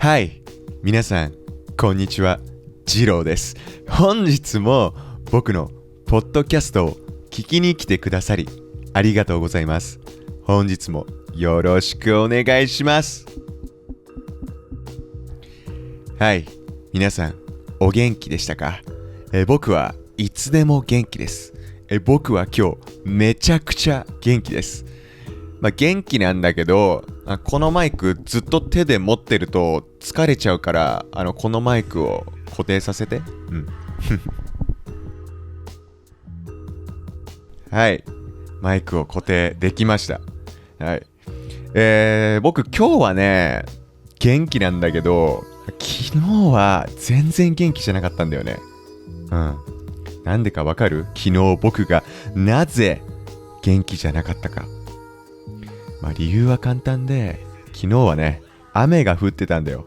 はい、皆さん、こんにちは。ジローです。本日も僕のポッドキャストを聞きに来てくださり、ありがとうございます。本日もよろしくお願いします。はい、皆さん、お元気でしたか？僕はいつでも元気です。僕は今日めちゃくちゃ元気です。元気なんだけど、このマイクずっと手で持ってると疲れちゃうから、このマイクを固定させて。はい。マイクを固定できました。はい。僕今日はね、元気なんだけど、昨日は全然元気じゃなかったんだよね。なんでかわかる？昨日僕がなぜ元気じゃなかったか。理由は簡単で、昨日はね、雨が降ってたんだよ。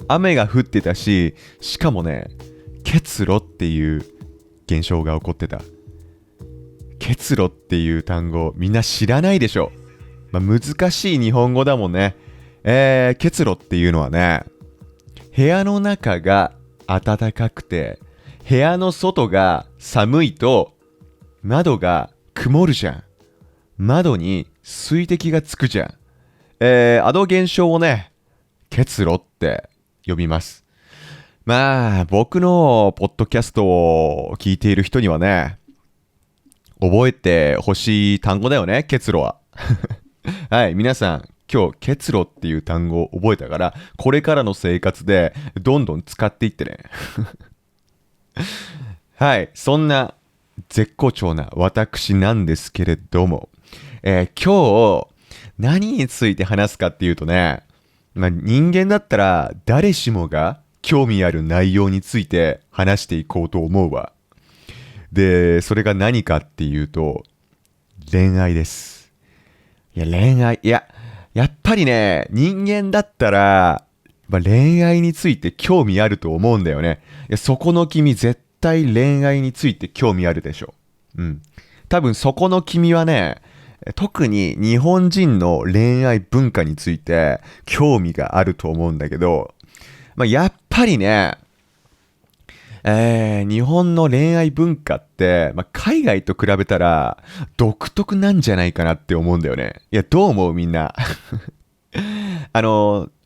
雨が降ってたし、しかもね、結露っていう現象が起こってた。結露っていう単語、みんな知らないでしょ。難しい日本語だもんね。結露っていうのはね、部屋の中が暖かくて、部屋の外が寒いと、窓が曇るじゃん。窓に水滴がつくじゃん。あの現象をね、結露って呼びます。僕のポッドキャストを聞いている人にはね、覚えてほしい単語だよね、結露は。はい、皆さん、今日結露っていう単語を覚えたから、これからの生活でどんどん使っていってね。はい、そんな絶好調な私なんですけれども、今日何について話すかっていうとね、人間だったら誰しもが興味ある内容について話していこうと思うわ。で、それが何かっていうと、恋愛です。恋愛。やっぱりね、人間だったら、恋愛について興味あると思うんだよね。そこの君絶対恋愛について興味あるでしょ。多分そこの君はね、特に日本人の恋愛文化について興味があると思うんだけど、やっぱりね、日本の恋愛文化って、海外と比べたら独特なんじゃないかなって思うんだよね。どう思うみんな。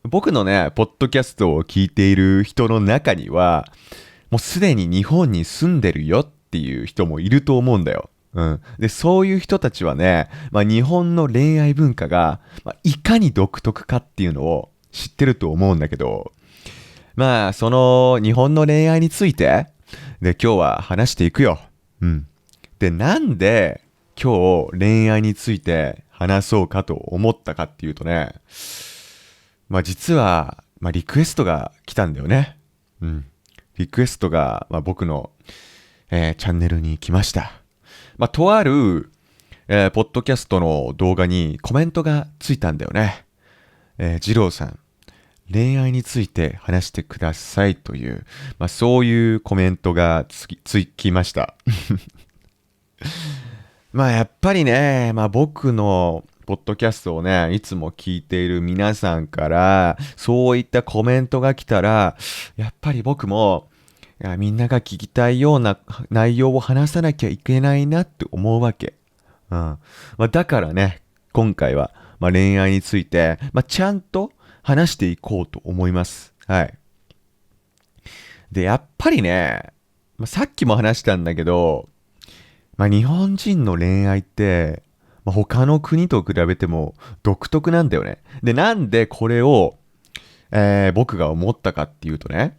僕のね、ポッドキャストを聞いている人の中には、もうすでに日本に住んでるよっていう人もいると思うんだよ。で、そういう人たちはね、日本の恋愛文化が、いかに独特かっていうのを知ってると思うんだけど、その日本の恋愛について、で、今日は話していくよ。で、なんで今日恋愛について話そうかと思ったかっていうとね、実は、リクエストが来たんだよね。リクエストが、僕の、チャンネルに来ました。とある、ポッドキャストの動画にコメントがついたんだよね。二郎さん、恋愛について話してくださいという、そういうコメントがつきました。やっぱりね、僕のポッドキャストをね、いつも聞いている皆さんから、そういったコメントが来たら、やっぱり僕も、みんなが聞きたいような内容を話さなきゃいけないなって思うわけ。だからね、今回は、恋愛について、ちゃんと話していこうと思います。はい。で、やっぱりね、さっきも話したんだけど、日本人の恋愛って、他の国と比べても独特なんだよね。で、なんでこれを、僕が思ったかっていうとね、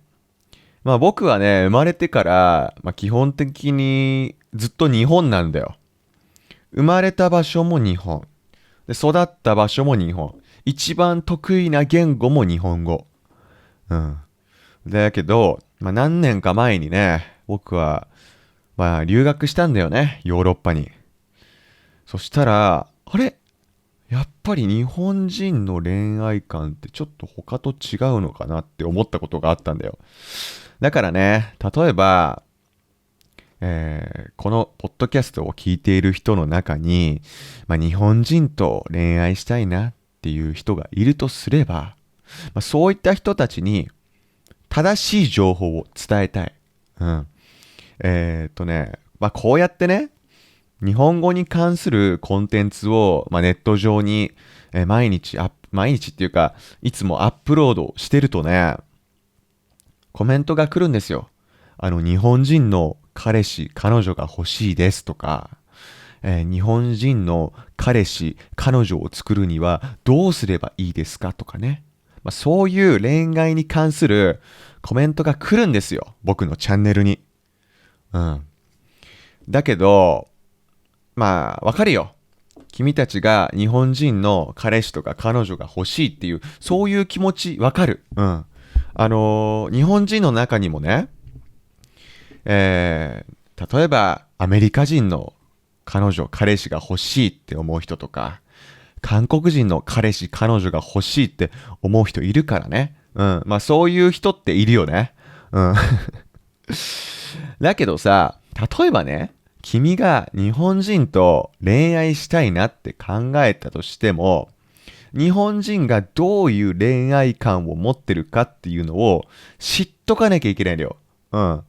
僕はね、生まれてから、基本的にずっと日本なんだよ。生まれた場所も日本。で、育った場所も日本。一番得意な言語も日本語。だけど、何年か前にね、僕は、留学したんだよね。ヨーロッパに。そしたら、あれやっぱり日本人の恋愛観ってちょっと他と違うのかなって思ったことがあったんだよ。だからね、例えば、このポッドキャストを聞いている人の中に、日本人と恋愛したいなっていう人がいるとすれば、そういった人たちに正しい情報を伝えたい。うん。こうやってね、日本語に関するコンテンツを、ネット上に、毎日っていうか、いつもアップロードしてるとね、コメントが来るんですよ。日本人の彼氏、彼女が欲しいですとか、日本人の彼氏、彼女を作るにはどうすればいいですかとかね。そういう恋愛に関するコメントが来るんですよ。僕のチャンネルに。うん。だけど、わかるよ。君たちが日本人の彼氏とか彼女が欲しいっていう、そういう気持ちわかる。うん。日本人の中にもね、例えばアメリカ人の彼女、彼氏が欲しいって思う人とか、韓国人の彼氏、彼女が欲しいって思う人いるからね。うん。そういう人っているよね。うん。だけどさ、例えばね、君が日本人と恋愛したいなって考えたとしても、日本人がどういう恋愛観を持ってるかっていうのを知っとかなきゃいけないんだよ。うん。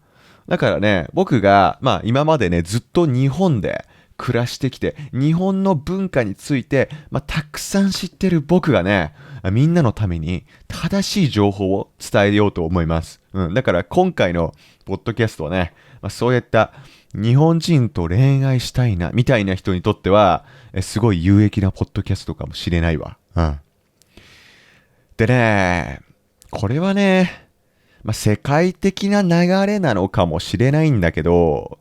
だからね、僕が、今までね、ずっと日本で暮らしてきて、日本の文化について、たくさん知ってる僕がね、みんなのために正しい情報を伝えようと思います。うん。だから今回のポッドキャストはね、そういった日本人と恋愛したいな、みたいな人にとっては、すごい有益なポッドキャストかもしれないわ。うん。でね、これはね、世界的な流れなのかもしれないんだけど、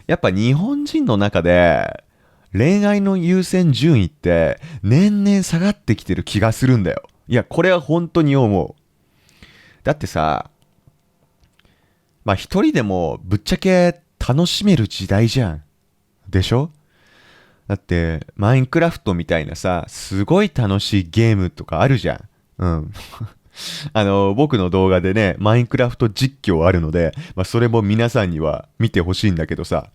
やっぱ日本人の中で恋愛の優先順位って年々下がってきてる気がするんだよ。いや、これは本当に思う。だってさ、一人でもぶっちゃけ楽しめる時代じゃん。でしょ？だって、マインクラフトみたいなさ、すごい楽しいゲームとかあるじゃん。うん。僕の動画でね、マインクラフト実況あるので、それも皆さんには見てほしいんだけどさ。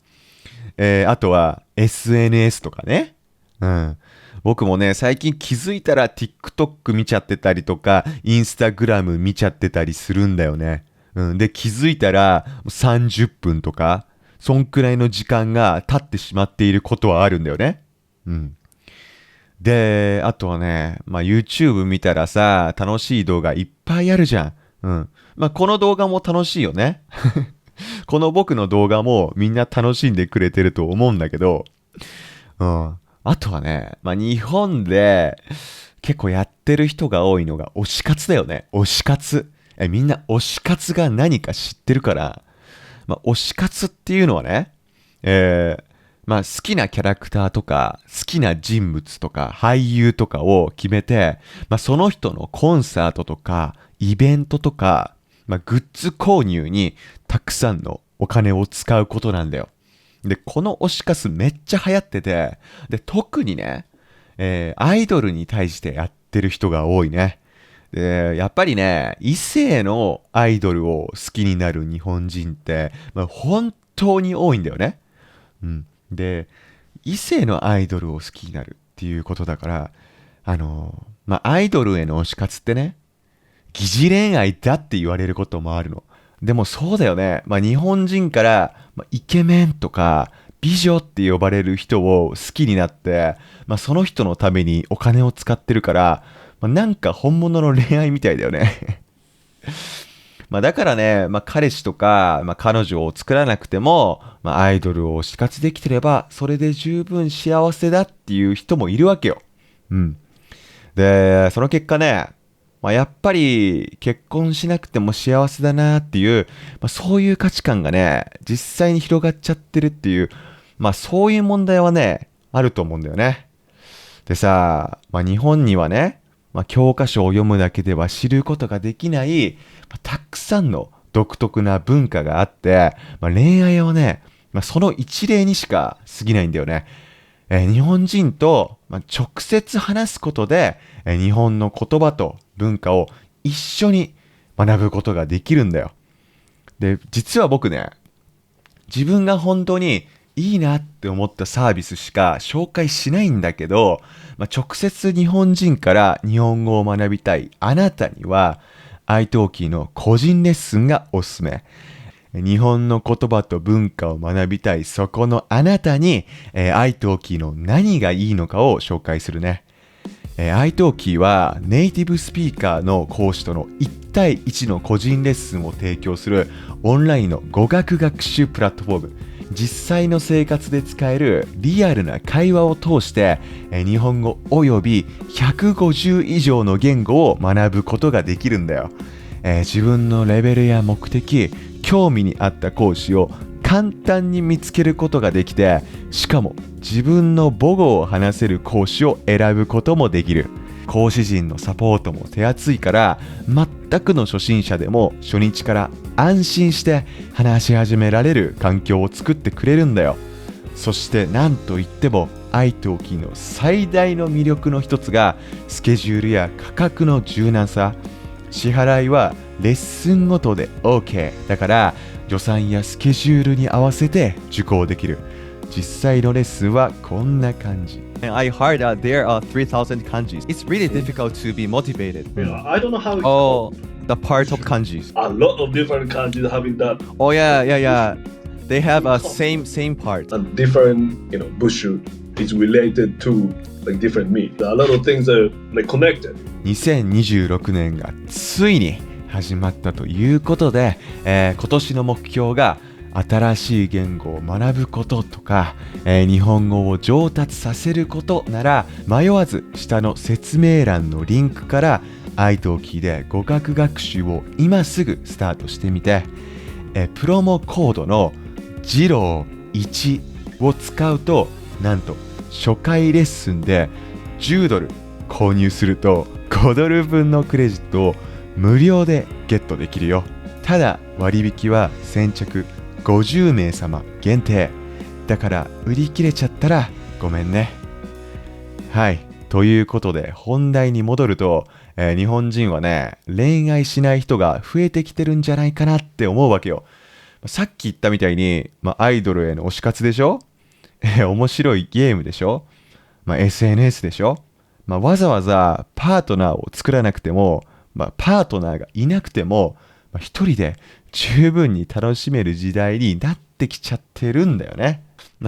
あとは、SNS とかね。うん。僕もね、最近気づいたら TikTok 見ちゃってたりとか、Instagram 見ちゃってたりするんだよね。うん。で、気づいたら30分とか、そんくらいの時間が経ってしまっていることはあるんだよね。うん。で、あとはね、YouTube 見たらさ、楽しい動画いっぱいあるじゃん。うん。この動画も楽しいよね。この僕の動画もみんな楽しんでくれてると思うんだけど、うん。あとはね、日本で結構やってる人が多いのが推し活だよね。推し活。みんな推し活が何か知ってるから、推し活っていうのはね、好きなキャラクターとか、好きな人物とか、俳優とかを決めて、その人のコンサートとか、イベントとか、グッズ購入にたくさんのお金を使うことなんだよ。で、この推し活めっちゃ流行ってて、で、特にね、アイドルに対してやってる人が多いね。で、やっぱりね、異性のアイドルを好きになる日本人って、本当に多いんだよね。うん。で、異性のアイドルを好きになるっていうことだから、アイドルへの推し活ってね、疑似恋愛だって言われることもあるの。でもそうだよね。日本人から、イケメンとか美女って呼ばれる人を好きになって、その人のためにお金を使ってるから、なんか本物の恋愛みたいだよね。だからね、彼氏とか、彼女を作らなくても、アイドルを推し活できてれば、それで十分幸せだっていう人もいるわけよ。うん。で、その結果ね、やっぱり結婚しなくても幸せだなっていう、そういう価値観がね、実際に広がっちゃってるっていう、そういう問題はね、あると思うんだよね。でさ、日本にはね、教科書を読むだけでは知ることができない、たくさんの独特な文化があって、恋愛はね、その一例にしか過ぎないんだよね。日本人と、直接話すことで、日本の言葉と文化を一緒に学ぶことができるんだよ。で、実は僕ね、自分が本当にいいなって思ったサービスしか紹介しないんだけど、直接日本人から日本語を学びたいあなたには、italki の個人レッスンがおすすめ。日本の言葉と文化を学びたいそこのあなたに、italki の何がいいのかを紹介するね。italki はネイティブスピーカーの講師との1対1の個人レッスンを提供するオンラインの語学学習プラットフォーム。実際の生活で使えるリアルな会話を通して、日本語および150以上の言語を学ぶことができるんだよ。自分のレベルや目的、興味に合った講師を簡単に見つけることができて、しかも自分の母語を話せる講師を選ぶこともできる。講師陣のサポートも手厚いから、全くの初心者でも初日から安心して話し始められる環境を作ってくれるんだよ。そして何といってもitalkiの最大の魅力の一つがスケジュールや価格の柔軟さ。支払いはレッスンごとで OK だから、予算やスケジュールに合わせて受講できる。実際のレッスンはこんな感じ。I heard that there are 3,000 kanjis. It's really difficult to be motivated. Yeah, I don't know how it's Oh, the part of kanjis. a lot of different kanjis having that Oh yeah. They have a same part. and different, bushu is related to like different meat. A lot of things are like connected. 2026年がついに始まったということで、今年の目標が新しい言語を学ぶこととか、日本語を上達させることなら、迷わず下の説明欄のリンクからitalkiで語学学習を今すぐスタートしてみて、プロモコードのジロー1を使うと、なんと初回レッスンで10ドル購入すると5ドル分のクレジットを無料でゲットできるよ。ただ割引は先着50名様限定だから、売り切れちゃったらごめんね。はい、ということで本題に戻ると、日本人はね、恋愛しない人が増えてきてるんじゃないかなって思うわけよ。さっき言ったみたいに、アイドルへの推し活でしょ、面白いゲームでしょ、SNS でしょ、わざわざパートナーを作らなくても、パートナーがいなくても、一人で十分に楽しめる時代になってきちゃってるんだよね。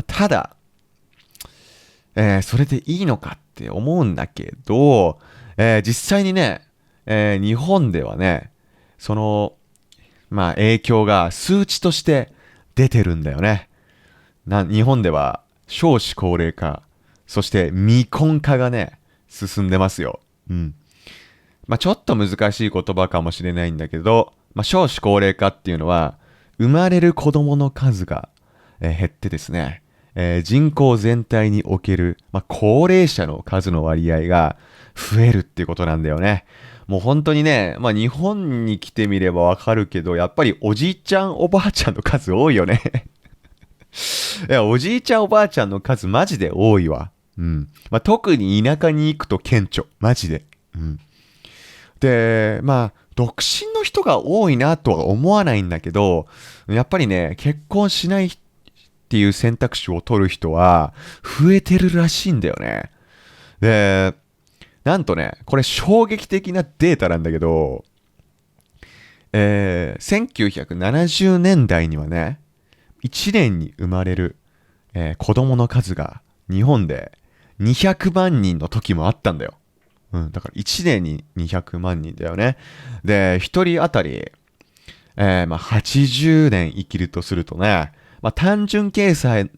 ただ、それでいいのかって思うんだけど、実際にね、日本ではね、その、影響が数値として出てるんだよね。日本では少子高齢化、そして未婚化がね、進んでますよ。ちょっと難しい言葉かもしれないんだけど、少子高齢化っていうのは、生まれる子供の数が、減ってですね、人口全体における、高齢者の数の割合が増えるっていうことなんだよね。もう本当にね、日本に来てみればわかるけど、やっぱりおじいちゃんおばあちゃんの数多いよね。いや、おじいちゃんおばあちゃんの数マジで多いわ。特に田舎に行くと顕著。マジで。で、独身の人が多いなとは思わないんだけど、やっぱりね、結婚しないっていう選択肢を取る人は増えてるらしいんだよね。で、なんとね、これ衝撃的なデータなんだけど、1970年代にはね、1年に生まれる、子供の数が日本で200万人の時もあったんだよ。だから1年に200万人だよね。で、1人当たり、80年生きるとするとね、単純計算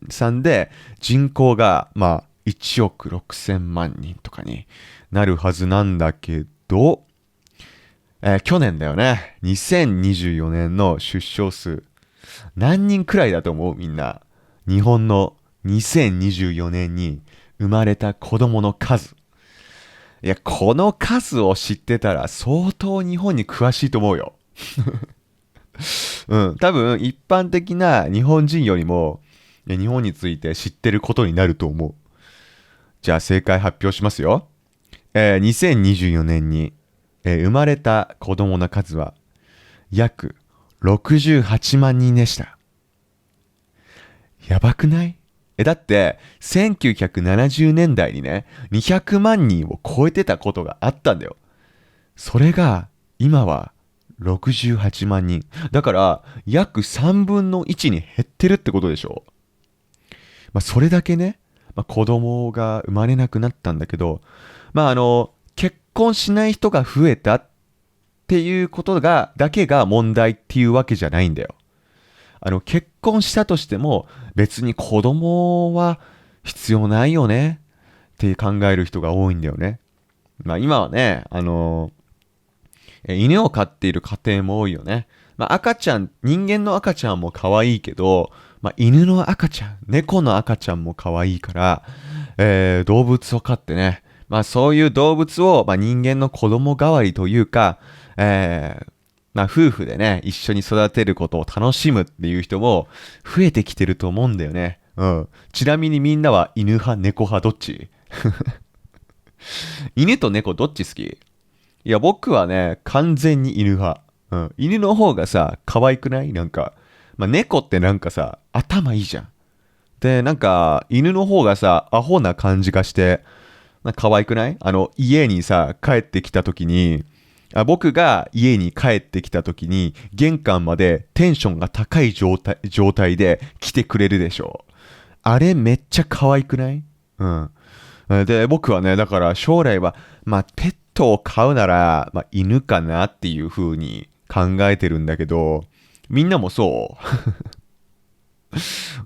で人口が1億6000万人とかになるはずなんだけど、去年だよね。2024年の出生数。何人くらいだと思うみんな。日本の2024年に生まれた子供の数。いや、この数を知ってたら相当日本に詳しいと思うよ。多分一般的な日本人よりも日本について知ってることになると思う。じゃあ正解発表しますよ。2024年に、生まれた子供の数は約68万人でした。やばくない？だって1970年代にね、200万人を超えてたことがあったんだよ。それが今は68万人。だから約3分の1に減ってるってことでしょ。それだけね、子供が生まれなくなったんだけど、結婚しない人が増えたっていうことがだけが問題っていうわけじゃないんだよ。結婚したとしても別に子供は必要ないよねって考える人が多いんだよね。今はね、犬を飼っている家庭も多いよね。赤ちゃん、人間の赤ちゃんも可愛いけど、犬の赤ちゃん、猫の赤ちゃんも可愛いから、動物を飼ってね、そういう動物を、人間の子供代わりというか、夫婦でね、一緒に育てることを楽しむっていう人も増えてきてると思うんだよね。うん。ちなみにみんなは犬派、猫派、どっち？犬と猫どっち好き？いや、僕はね、完全に犬派。うん。犬の方がさ、可愛くない？なんか、猫ってなんかさ、頭いいじゃん。で、なんか、犬の方がさ、アホな感じがして、可愛くない？家にさ、帰ってきた時に、僕が家に帰ってきた時に、玄関までテンションが高い状態で来てくれるでしょ。あれめっちゃ可愛くない？うん。で、僕はね、だから将来は、ペットを飼うなら、犬かなっていう風に考えてるんだけど、みんなもそ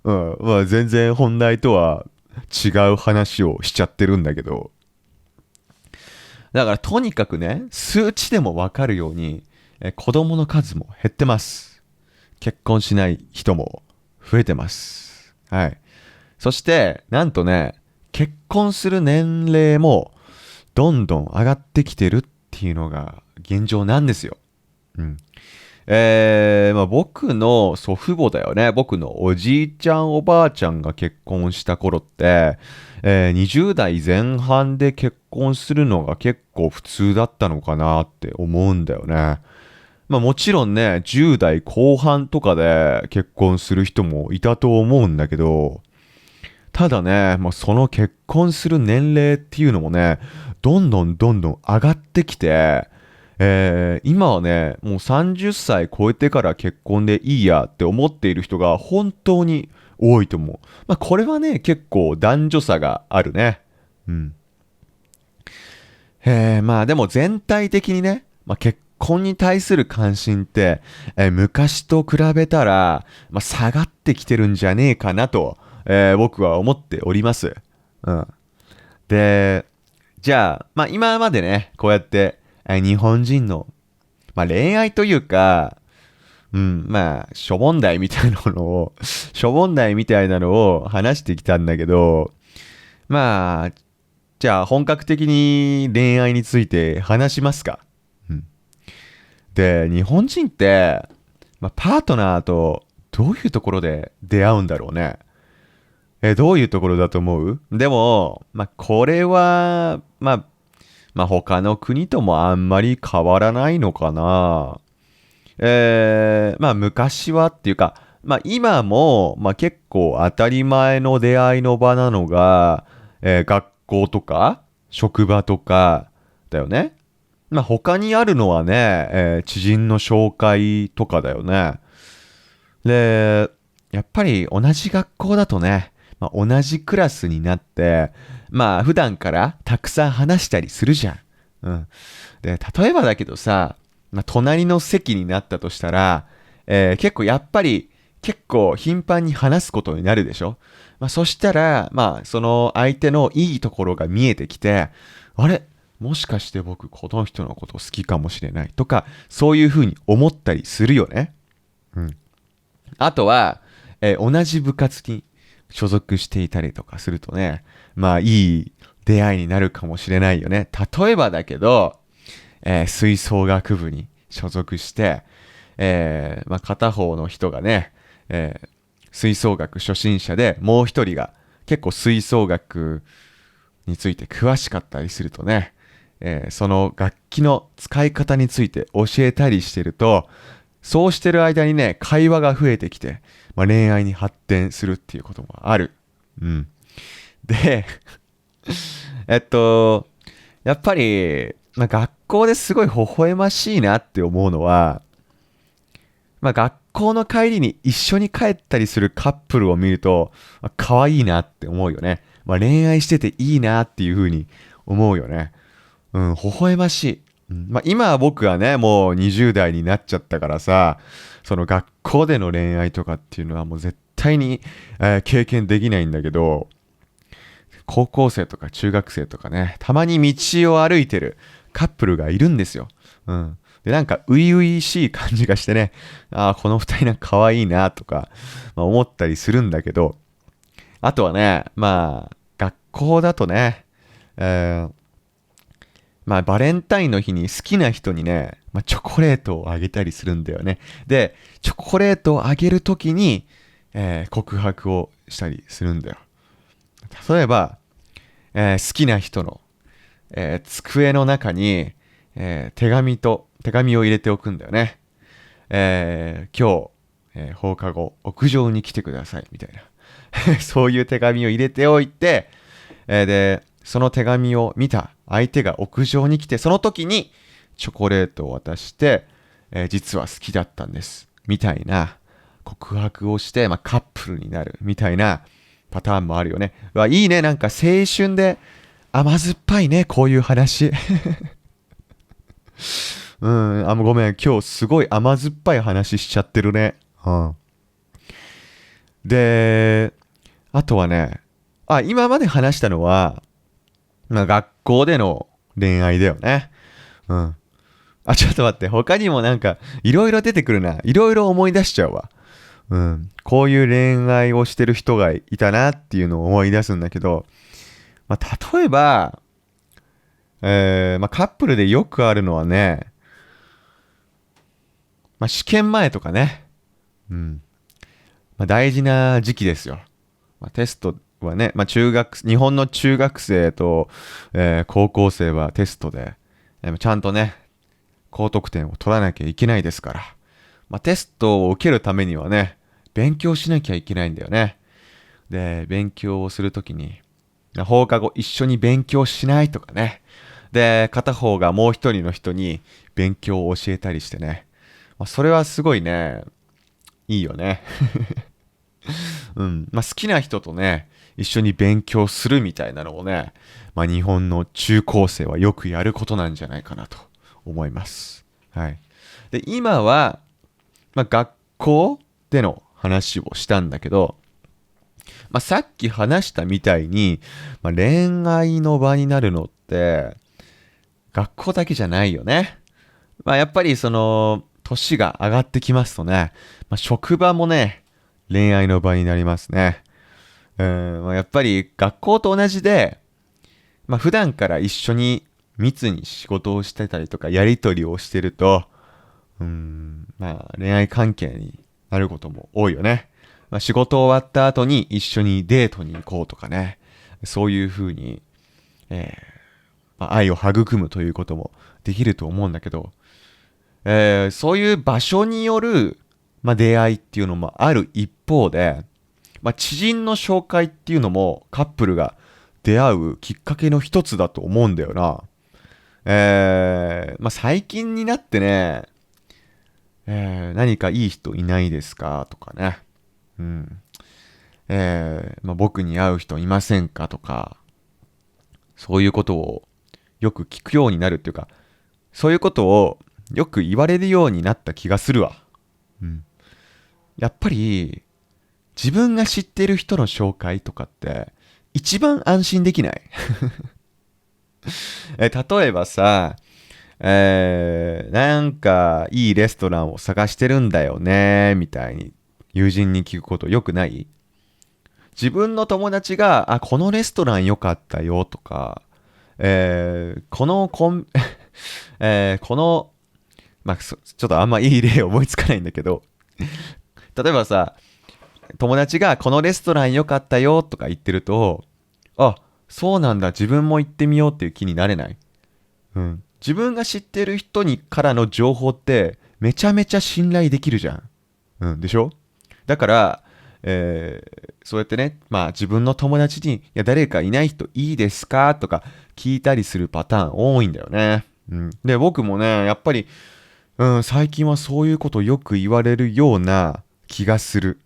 う？うん。全然本題とは違う話をしちゃってるんだけど、だからとにかくね、数値でもわかるように、子供の数も減ってます。結婚しない人も増えてます。はい。そして、なんとね、結婚する年齢もどんどん上がってきてるっていうのが現状なんですよ。うん。僕の祖父母だよね。僕のおじいちゃんおばあちゃんが結婚した頃って、20代前半で結婚するのが結構普通だったのかなって思うんだよね。もちろんね、10代後半とかで結婚する人もいたと思うんだけど、ただね、その結婚する年齢っていうのもね、どんどん上がってきて、今はね、もう30歳超えてから結婚でいいやって思っている人が本当に多いと思う。これはね、結構男女差があるね。うん。でも全体的にね、結婚に対する関心って、昔と比べたら、下がってきてるんじゃねえかなと、僕は思っております。うん。で、じゃあ、今までね、こうやって、日本人の、恋愛というか、うん、諸問題みたいなのを、諸問題みたいなのを話してきたんだけど、じゃあ本格的に恋愛について話しますか。うん、で、日本人って、パートナーとどういうところで出会うんだろうね。どういうところだと思う？でも、これは、他の国ともあんまり変わらないのかな。昔はっていうか、今も、結構当たり前の出会いの場なのが、学校とか職場とかだよね。他にあるのはね、知人の紹介とかだよね。で、やっぱり同じ学校だとね、同じクラスになって、普段からたくさん話したりするじゃん。うん。で、例えばだけどさ、隣の席になったとしたら、結構やっぱり結構頻繁に話すことになるでしょ。そしたら、その相手のいいところが見えてきて、あれもしかして僕この人のこと好きかもしれないとか、そういうふうに思ったりするよね。うん。あとは、同じ部活に所属していたりとかするとね、いい出会いになるかもしれないよね。例えばだけど、吹奏楽部に所属して、片方の人がね、吹奏楽初心者で、もう一人が結構吹奏楽について詳しかったりするとね、その楽器の使い方について教えたりしてると、そうしてる間にね、会話が増えてきて、恋愛に発展するっていうこともある。うん。で、やっぱり、学校ですごい微笑ましいなって思うのは、学校の帰りに一緒に帰ったりするカップルを見ると、可愛いなって思うよね。恋愛してていいなっていう風に思うよね。うん、微笑ましい。今は僕はね、もう20代になっちゃったからさ、その学校での恋愛とかっていうのはもう絶対に、経験できないんだけど、高校生とか中学生とかね、たまに道を歩いてるカップルがいるんですよ。うん。で、なんか、初々しい感じがしてね、ああ、この二人なんか可愛いなとか、思ったりするんだけど、あとはね、学校だとね、えーバレンタインの日に好きな人にね、チョコレートをあげたりするんだよね。で、チョコレートをあげるときに、告白をしたりするんだよ。例えば、好きな人の、机の中に、手紙を入れておくんだよね。今日、放課後、屋上に来てください、みたいな。そういう手紙を入れておいて、で、その手紙を見た相手が屋上に来て、その時にチョコレートを渡して、実は好きだったんです。みたいな告白をして、カップルになるみたいなパターンもあるよね。いいね。なんか青春で甘酸っぱいね。こういう話。うん、ごめん。今日すごい甘酸っぱい話しちゃってるね。うん。で、あとはね、今まで話したのは、学校での恋愛だよね。うん。ちょっと待って。他にもなんか、いろいろ出てくるな。いろいろ思い出しちゃうわ。うん。こういう恋愛をしてる人がいたなっていうのを思い出すんだけど、例えば、カップルでよくあるのはね、試験前とかね。うん。大事な時期ですよ。テストはね、日本の中学生と、高校生はテストで、ちゃんとね、高得点を取らなきゃいけないですから。テストを受けるためにはね、勉強しなきゃいけないんだよね。で、勉強をするときに、放課後一緒に勉強しないとかね。で、片方がもう一人の人に勉強を教えたりしてね。それはすごいね、いいよね。うん。好きな人とね、一緒に勉強するみたいなのをね、日本の中高生はよくやることなんじゃないかなと思います。はい。で、今は、学校での話をしたんだけど、さっき話したみたいに、恋愛の場になるのって、学校だけじゃないよね。やっぱりその、年が上がってきますとね、職場もね、恋愛の場になりますね。やっぱり学校と同じで、普段から一緒に密に仕事をしてたりとか、やりとりをしてると、恋愛関係になることも多いよね。仕事終わった後に一緒にデートに行こうとかね。そういう風に、愛を育むということもできると思うんだけど、そういう場所による、出会いっていうのもある一方で、知人の紹介っていうのもカップルが出会うきっかけの一つだと思うんだよな。最近になってね、何かいい人いないですかとかね。うん。僕に会う人いませんかとか、そういうことをよく聞くようになるっていうか、そういうことをよく言われるようになった気がするわ。うん。やっぱり、自分が知ってる人の紹介とかって、一番安心できない例えばさ、なんかいいレストランを探してるんだよね、みたいに友人に聞くことよくない？自分の友達が、このレストラン良かったよとか、このこの、ちょっとあんまいい例思いつかないんだけど、例えばさ、友達がこのレストラン良かったよとか言ってると、そうなんだ、自分も行ってみようっていう気になれない？うん。自分が知ってる人にからの情報ってめちゃめちゃ信頼できるじゃん。うん、でしょ？だから、そうやってね、まあ自分の友達に、いや、誰かいない人いいですかとか聞いたりするパターン多いんだよね。うん。で、僕もね、やっぱり、最近はそういうことよく言われるような気がする。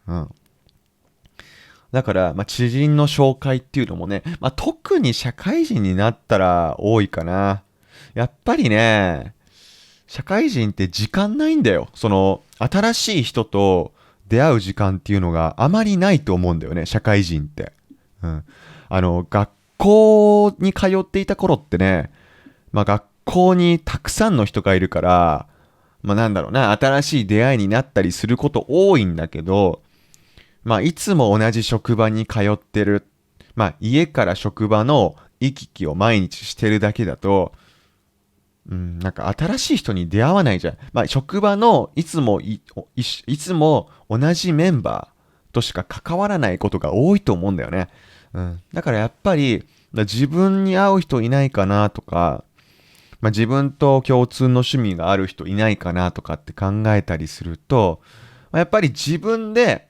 うん。だから、まあ、知人の紹介っていうのもね、まあ、特に社会人になったら多いかな。やっぱりね、社会人って時間ないんだよ。新しい人と出会う時間っていうのがあまりないと思うんだよね、社会人って。うん。学校に通っていた頃ってね、まあ、学校にたくさんの人がいるから、まあ、なんだろうな、新しい出会いになったりすること多いんだけど、まあ、いつも同じ職場に通ってる。まあ、家から職場の行き来を毎日してるだけだと、なんか新しい人に出会わないじゃん。まあ、職場のいつも同じメンバーとしか関わらないことが多いと思うんだよね。だからやっぱり、自分に合う人いないかなとか、まあ、自分と共通の趣味がある人いないかなとかって考えたりすると、まあやっぱり自分で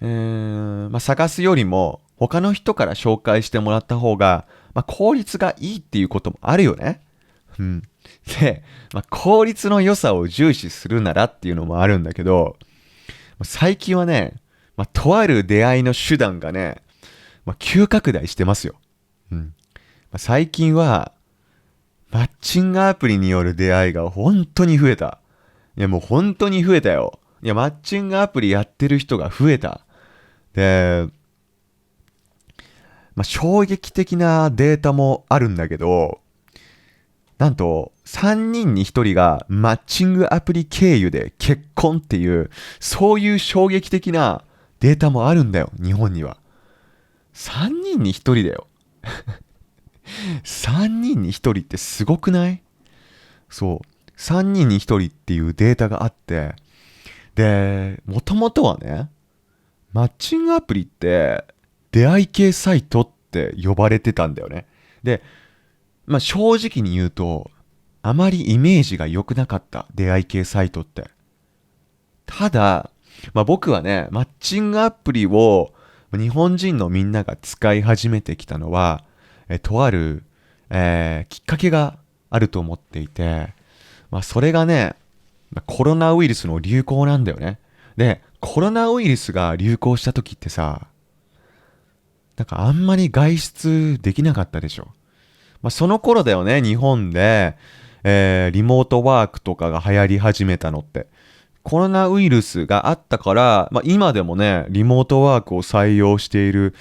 まあ、探すよりも他の人から紹介してもらった方が、まあ、効率がいいっていうこともあるよね。うん。で、まあ、効率の良さを重視するならっていうのもあるんだけど、最近はね、まあ、とある出会いの手段がね、まあ、急拡大してますよ。最近は、マッチングアプリによる出会いが本当に増えた。いや、もう本当に増えたよ。いや、マッチングアプリやってる人が増えた。で、まあ、衝撃的なデータもあるんだけど、なんと3人に1人がマッチングアプリ経由で結婚っていう、そういう衝撃的なデータもあるんだよ、日本には。3人に1人だよ。3人に1人ってすごくない？そう。3人に1人っていうデータがあって、で、もともとはね、マッチングアプリって出会い系サイトって呼ばれてたんだよね。で、まあ正直に言うと、あまりイメージが良くなかった、出会い系サイトって。ただ、まあ僕はね、マッチングアプリを日本人のみんなが使い始めてきたのは、とある、きっかけがあると思っていて、まあそれがね、コロナウイルスの流行なんだよね。で、コロナウイルスが流行した時ってさ、なんかあんまり外出できなかったでしょ。まあ、その頃だよね、日本で、リモートワークとかが流行り始めたのって。コロナウイルスがあったから、まあ、今でもね、リモートワークを採用している、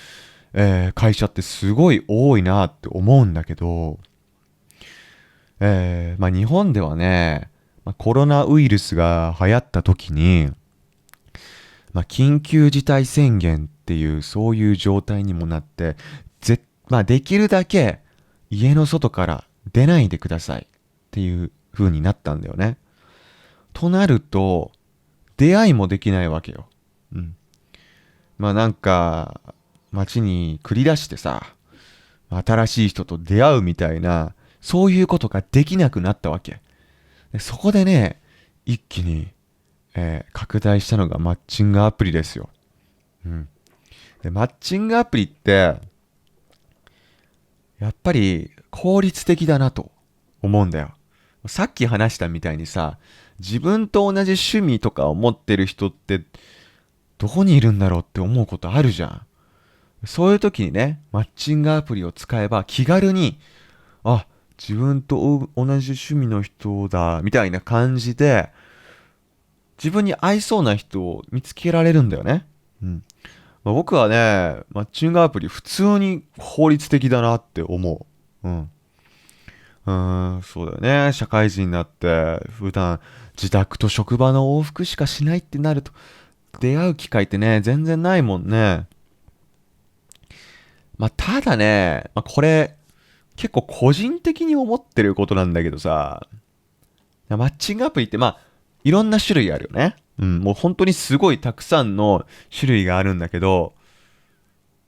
会社ってすごい多いなって思うんだけど、まあ、日本ではね、まあ、コロナウイルスが流行った時に、まあ、緊急事態宣言っていうそういう状態にもなって、まあ、できるだけ家の外から出ないでくださいっていう風になったんだよね。となると、出会いもできないわけよ。うん。まあなんか、街に繰り出してさ、新しい人と出会うみたいな、そういうことができなくなったわけ。でそこでね、一気に、拡大したのがマッチングアプリですよ。うん。で、マッチングアプリって、やっぱり効率的だなと思うんだよ。さっき話したみたいにさ、自分と同じ趣味とかを持ってる人ってどこにいるんだろうって思うことあるじゃん。そういう時にね、マッチングアプリを使えば気軽に、あ、自分と同じ趣味の人だ、みたいな感じで、自分に合いそうな人を見つけられるんだよね。うん。まあ僕はね、マッチングアプリ普通に効率的だなって思う。うん。そうだよね。社会人になって、普段自宅と職場の往復しかしないってなると、出会う機会ってね、全然ないもんね。まあ、ただね、まあ、これ、結構個人的に思ってることなんだけどさ、マッチングアプリって、まあ、いろんな種類あるよね。もう本当にすごいたくさんの種類があるんだけど、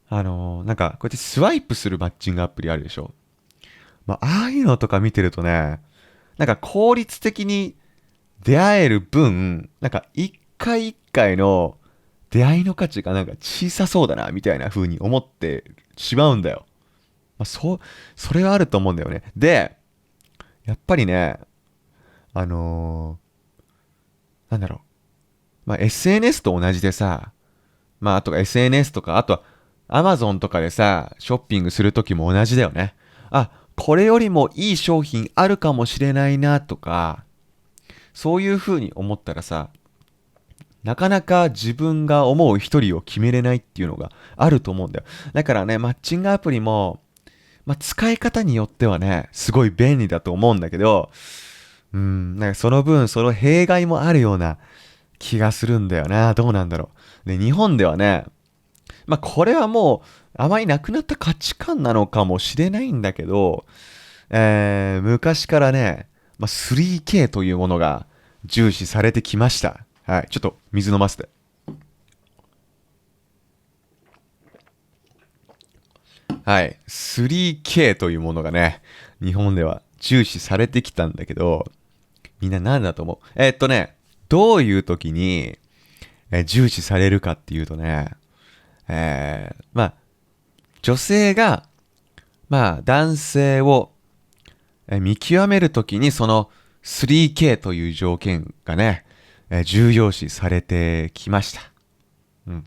なんか、こうやってスワイプするマッチングアプリあるでしょ。まあ、ああいうのとか見てるとね、なんか効率的に出会える分、なんか一回一回の出会いの価値がなんか小さそうだなみたいな風に思ってしまうんだよ。それはあると思うんだよね。で、やっぱりね、なんだろう。SNS と同じでさ、あとは SNS とか、あとは Amazon とかでさ、ショッピングするときも同じだよね。あ、これよりもいい商品あるかもしれないなとか、そういう風に思ったらさ、なかなか自分が思う一人を決めれないっていうのがあると思うんだよ。だからね、マッチングアプリも、使い方によってはね、すごい便利だと思うんだけど、なんかその分、その弊害もあるような気がするんだよな。どうなんだろう。で、日本ではね、これはもう、あまりなくなった価値観なのかもしれないんだけど、昔からね、3K というものが重視されてきました。はい、ちょっと水飲ませて。はい、3K というものがね、日本では重視されてきたんだけど、みんな何だと思う？どういう時に、重視されるかっていうとね、女性が、男性を見極めるときにその 3K という条件がね、重要視されてきました。うん。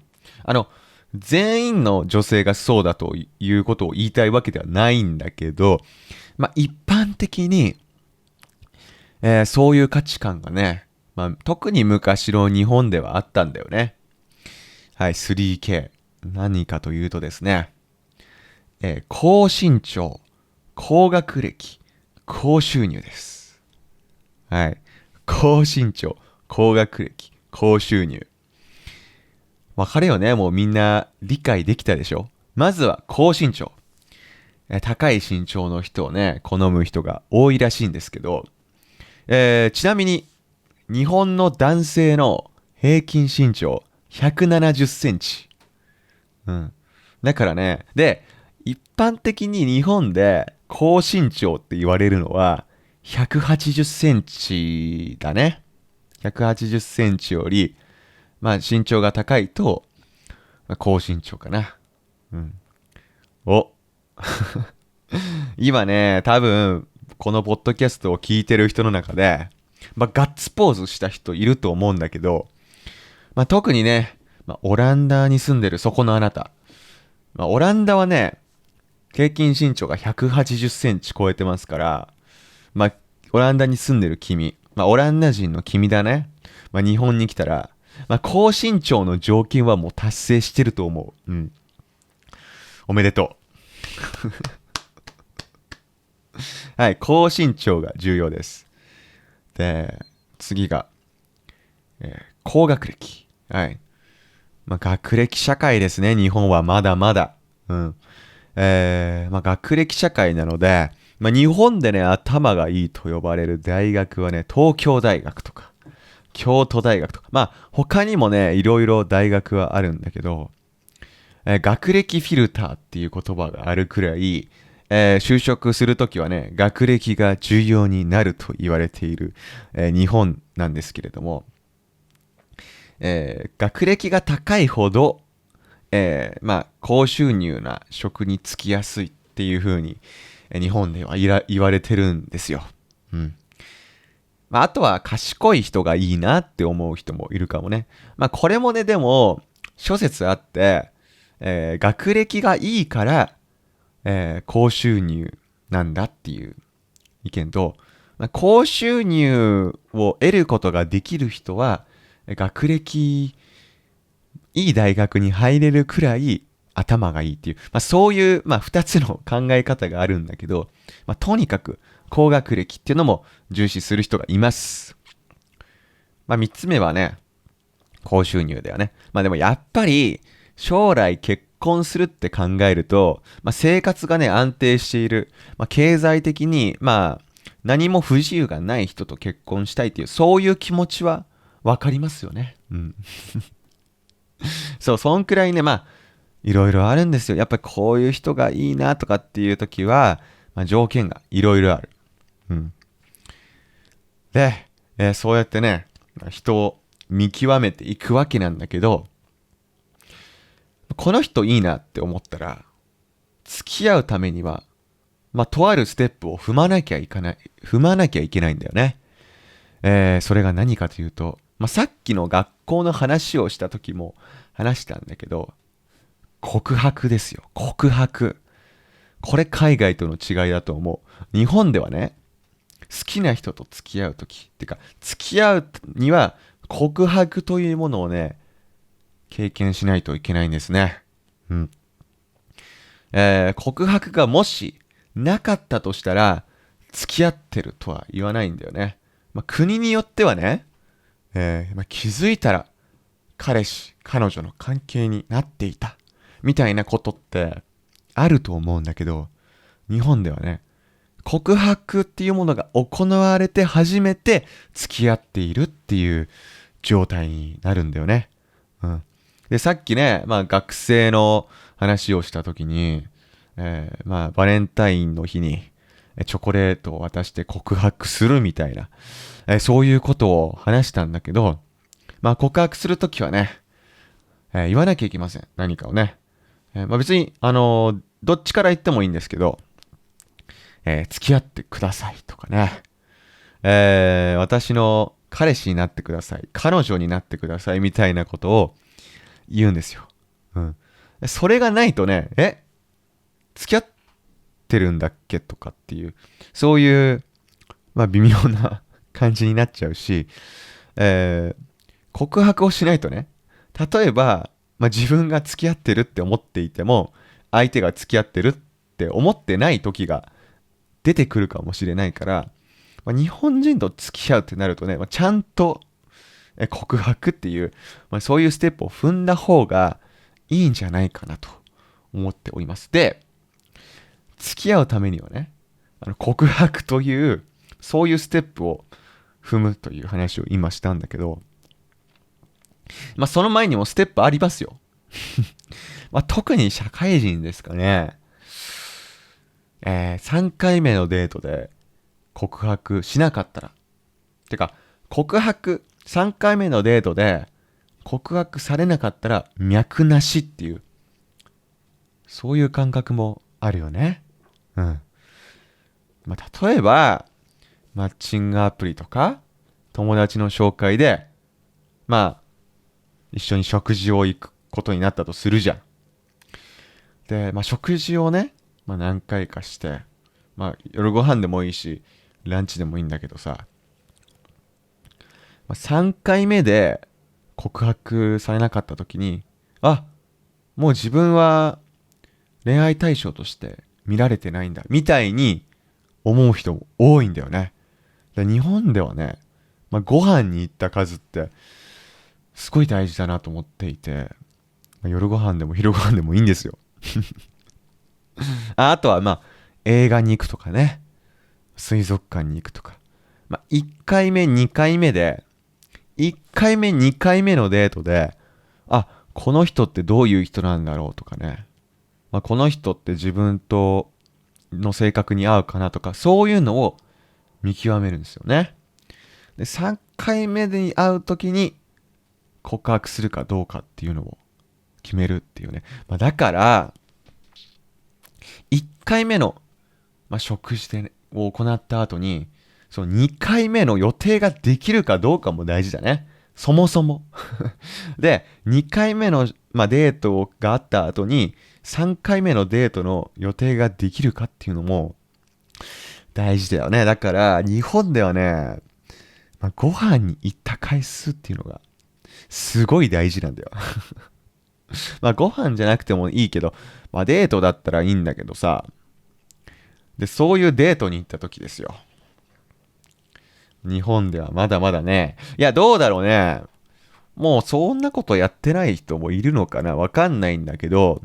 全員の女性がそうだということを言いたいわけではないんだけど、一般的に、そういう価値観がね、特に昔の日本ではあったんだよね。はい、3K。何かというとですね、高身長、高学歴、高収入です。はい。高身長、高学歴、高収入。わかるよね？もうみんな理解できたでしょ？まずは高身長。高い身長の人をね、好む人が多いらしいんですけど、ちなみに日本の男性の平均身長170センチ。うん。だからね、で、一般的に日本で高身長って言われるのは180センチだね。180センチより、身長が高いと、高身長かな。うん。お。今ね、多分、このポッドキャストを聞いてる人の中で、ガッツポーズした人いると思うんだけど、特にね、オランダに住んでるそこのあなた。オランダはね、平均身長が180センチ超えてますから、オランダに住んでる君、オランダ人の君だね。日本に来たら、高身長の条件はもう達成してると思う。うん。おめでとう。はい、高身長が重要です。で、次が、高学歴。はい。学歴社会ですね、日本はまだまだ。うん。学歴社会なので、日本でね、頭がいいと呼ばれる大学はね、東京大学とか、京都大学とか、他にもね、いろいろ大学はあるんだけど、学歴フィルターっていう言葉があるくらい、就職するときはね、学歴が重要になると言われている、日本なんですけれども、学歴が高いほど、高収入な職に就きやすいっていう風に、日本では言われてるんですよ。うん。あとは賢い人がいいなって思う人もいるかもね。これもね、でも、諸説あって、学歴がいいから、高収入なんだっていう意見と、高収入を得ることができる人は、学歴いい大学に入れるくらい頭がいいっていう、そういう、二つの考え方があるんだけど、とにかく高学歴っていうのも重視する人がいます。三つ目はね、高収入だよね。でもやっぱり将来結婚するって考えると、生活がね、安定している、経済的に、何も不自由がない人と結婚したいっていう、そういう気持ちはわかりますよね。うん。そう、そんくらいね、いろいろあるんですよ。やっぱりこういう人がいいなとかっていう時は、条件がいろいろある。うん。で、そうやってね、人を見極めていくわけなんだけど、この人いいなって思ったら、付き合うためには、とあるステップを踏まなきゃいけないんだよね。それが何かというと、さっきの学校の話をした時も話したんだけど、告白ですよ。告白。これ海外との違いだと思う。日本ではね、好きな人と付き合う時ってか、付き合うには告白というものをね、経験しないといけないんですね。告白がもしなかったとしたら、付き合ってるとは言わないんだよね。国によってはね、気づいたら彼氏、彼女の関係になっていたみたいなことってあると思うんだけど、日本ではね、告白っていうものが行われて初めて付き合っているっていう状態になるんだよね。で、さっきね、学生の話をしたときに、バレンタインの日にチョコレートを渡して告白するみたいな、そういうことを話したんだけど、告白するときはね、言わなきゃいけません。何かをね。別に、どっちから言ってもいいんですけど、付き合ってくださいとかね、私の彼氏になってください、彼女になってくださいみたいなことを言うんですよ。それがないとね、付き合ってるんだっけとかっていう、そういう、微妙な感じになっちゃうし、告白をしないとね、例えば、自分が付き合ってるって思っていても、相手が付き合ってるって思ってない時が出てくるかもしれないから、日本人と付き合うってなるとね、ちゃんと告白っていう、そういうステップを踏んだ方がいいんじゃないかなと思っております。で、付き合うためにはね、告白というそういうステップを踏むという話を今したんだけど、その前にもステップありますよ。特に社会人ですかね。3回目のデートで告白しなかったら、3回目のデートで告白されなかったら脈なしっていう、そういう感覚もあるよね。例えば、マッチングアプリとか、友達の紹介で、一緒に食事を行くことになったとするじゃん。で、食事をね、何回かして、夜ご飯でもいいし、ランチでもいいんだけどさ、3回目で告白されなかった時に、もう自分は恋愛対象として見られてないんだ、みたいに思う人も多いんだよね。で、日本ではね、ご飯に行った数ってすごい大事だなと思っていて、夜ご飯でも昼ご飯でもいいんですよ。あとは映画に行くとかね、水族館に行くとか、1回目2回目で1回目2回目のデートで、この人ってどういう人なんだろうとかね、この人って自分との性格に合うかなとか、そういうのを見極めるんですよね。で、3回目に会う時に告白するかどうかっていうのを決めるっていうね。だから1回目の、食事で、ね、を行った後に、その2回目の予定ができるかどうかも大事だね。そもそも。で、2回目の、デートがあった後に、3回目のデートの予定ができるかっていうのも大事だよね。だから、日本ではね、ご飯に行った回数っていうのが、すごい大事なんだよ。ご飯じゃなくてもいいけど、デートだったらいいんだけどさ、で、そういうデートに行った時ですよ。日本ではまだまだね、いや、どうだろうね。もうそんなことやってない人もいるのかな、わかんないんだけど、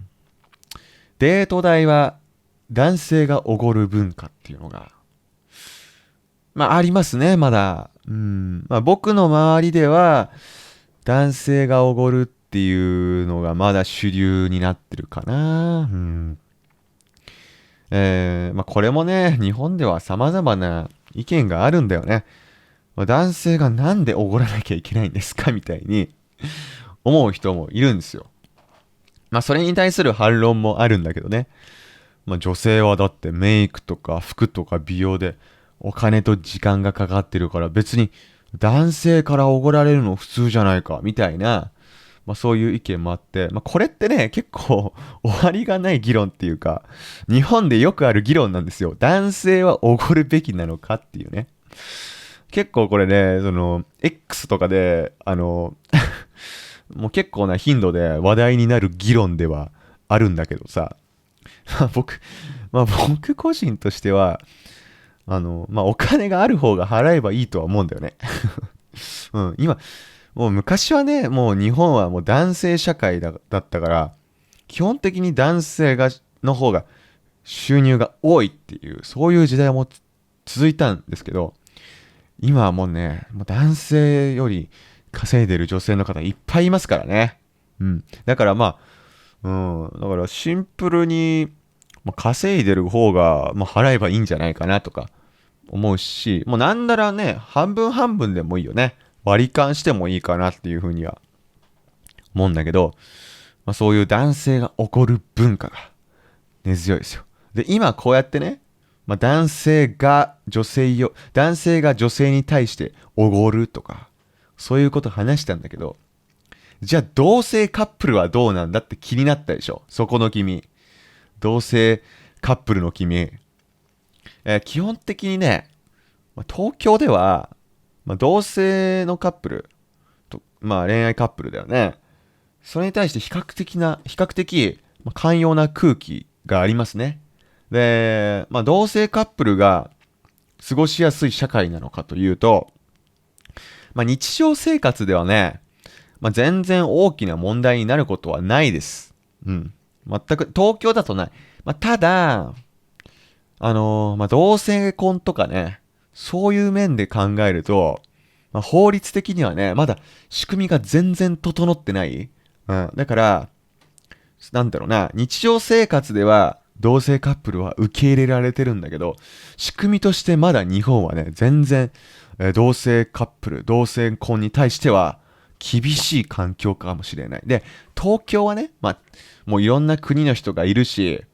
デート代は男性がおごる文化っていうのが、ありますね、まだ。僕の周りでは、男性がおごるっていうのがまだ主流になってるかな。これもね、日本では様々な意見があるんだよね。男性がなんでおごらなきゃいけないんですかみたいに思う人もいるんですよ。まあそれに対する反論もあるんだけどね。まあ女性はだってメイクとか服とか美容でお金と時間がかかってるから別に男性からおごられるの普通じゃないかみたいな、まあそういう意見もあって、まあこれってね、結構終わりがない議論っていうか、日本でよくある議論なんですよ。男性はおごるべきなのかっていうね。結構これね、X とかで、もう結構な頻度で話題になる議論ではあるんだけどさ、まあ僕個人としては、まあお金がある方が払えばいいとは思うんだよね。うん、今、もう昔はね、もう日本はもう男性社会だったから、基本的に男性の方が収入が多いっていう、そういう時代も続いたんですけど、今はもうね、もう男性より稼いでる女性の方いっぱいいますからね。うん。だからまあ、だからシンプルに、まあ、稼いでる方が、まあ、払えばいいんじゃないかなとか思うし、もうなんならね、半分半分でもいいよね。割り勘してもいいかなっていうふうには思うんだけど、まあ、そういう男性が怒る文化が根強いですよ。で、今こうやってね、まあ、男性が女性に対しておごるとか、そういうこと話したんだけど、じゃあ同性カップルはどうなんだって気になったでしょ。そこの君。同性カップルの君。基本的にね、まあ東京では、まあ、同性のカップルと、まあ恋愛カップルだよね。それに対して比較的、まあ寛容な空気がありますね。で、まあ同性カップルが過ごしやすい社会なのかというと、まあ日常生活ではね、まあ全然大きな問題になることはないです。うん。全く、東京だとない。まあただ、まあ同性婚とかね、そういう面で考えると、まあ、法律的にはね、まだ仕組みが全然整ってない。うん。だから、なんだろうな、日常生活では同性カップルは受け入れられてるんだけど、仕組みとしてまだ日本はね、全然、同性カップル、同性婚に対しては厳しい環境かもしれない。で、東京はね、まあ、もういろんな国の人がいるし、